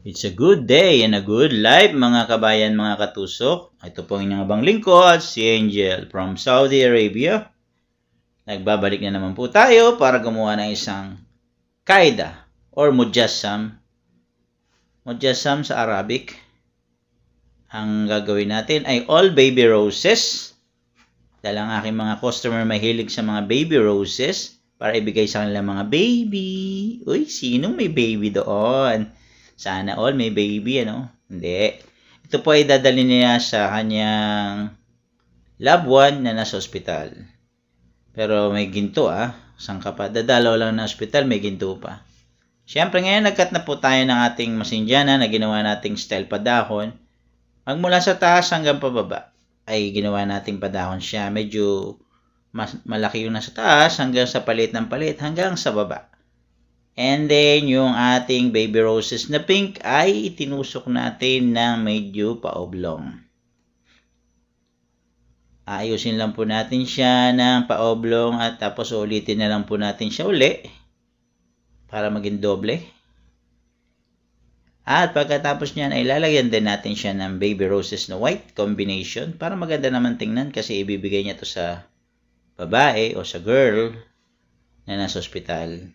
It's a good day and a good life mga kabayan, mga katusok. Ito po ang inyong abang lingkod, si Angel from Saudi Arabia. Nagbabalik na naman po tayo para gumawa ng isang kaida or mujassam. Mujassam sa Arabic. Ang gagawin natin ay all baby roses. Dahil ang aking mga customer mahilig sa mga baby roses para ibigay sa kanila mga baby. Uy, sinong may baby doon? Sana all may baby, ano? Hindi. Ito po ay dadalhin niya sa kanyang loved one na nasa ospital. Pero may ginto, Saan ka pa? Dadalaw lang na ospital, may ginto pa. Siyempre ngayon, nagkat na po tayo ng ating masindyana na ginawa nating style padahon. Magmula sa taas hanggang pababa ay ginawa nating padahon siya. Medyo malaki yung nasa taas hanggang sa palit ng palit hanggang sa baba. And then, yung ating baby roses na pink ay itinusok natin ng medyo paoblong. Ayusin lang po natin siya ng paoblong at tapos ulitin na lang po natin siya uli para maging doble. At pagkatapos niyan ay lalagyan din natin siya ng baby roses na white combination para maganda naman tingnan kasi ibibigay niya to sa babae o sa girl na nasa ospital.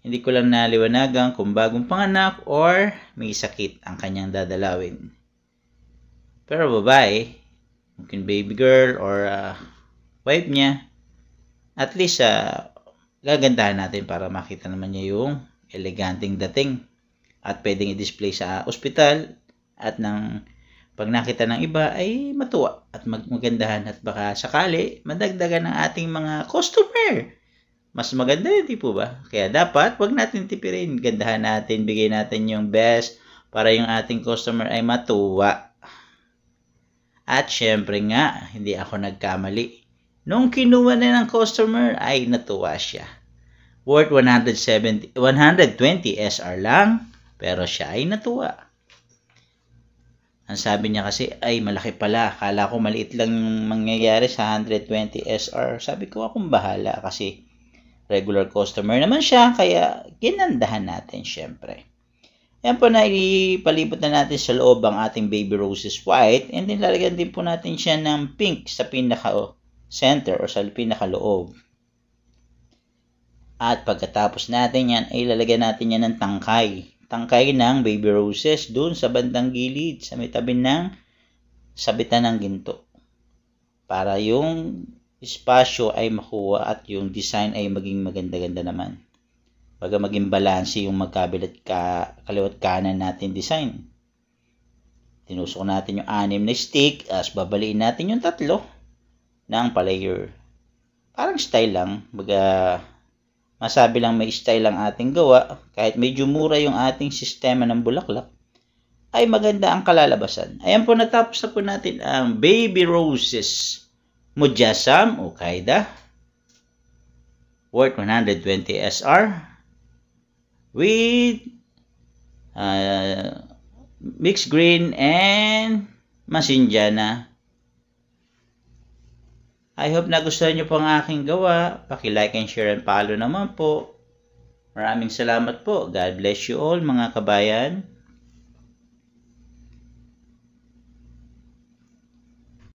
Hindi ko lang naliwanagan kung bagong panganak or may sakit ang kanyang dadalawin. Pero babae, mungkin baby girl or wife niya, at least gagandahan natin para makita naman niya yung eleganteng dating at pwedeng i-display sa ospital at pag nakita ng iba ay matuwa at magandahan at baka sakali madagdagan ng ating mga customer. Mas maganda yun, di po ba? Kaya dapat, wag natin tipirin. Gandahan natin, bigay natin yung best para yung ating customer ay matuwa. At syempre nga, hindi ako nagkamali. Nung kinuha na ng customer, ay natuwa siya. Worth 120 SR lang, pero siya ay natuwa. Ang sabi niya kasi, ay malaki pala. Akala ko maliit lang yung mangyayari sa 120 SR. Sabi ko, akong bahala kasi regular customer naman siya, kaya ginandahan natin syempre. Yan po na ipalibot na natin sa loob ang ating baby roses white and then lalagyan din po natin siya ng pink sa pinaka-center o sa pinaka-loob. At pagkatapos natin yan, ay lalagyan natin yan ng tangkay. Tangkay ng baby roses dun sa bandang gilid, sa may tabi ng sabitan ng ginto. Para yung espasyo ay makuha at yung design ay maging maganda-ganda naman. Baga maging balanse yung magkabilat kaliwat kanan natin design. Tinusok natin yung 6 na stick as babaliin natin yung 3 ng pa-layer. Parang style lang. Baga masabi lang may style lang ating gawa. Kahit medyo mura yung ating sistema ng bulaklak ay maganda ang kalalabasan. Ayan po, natapos na po natin ang baby roses mujassam o kaida worth 120 SR with mixed green and masindyana. I hope nagustuhan nyo po ang aking gawa. Paki-like and share and follow naman po. Maraming salamat po. God bless you all mga kabayan.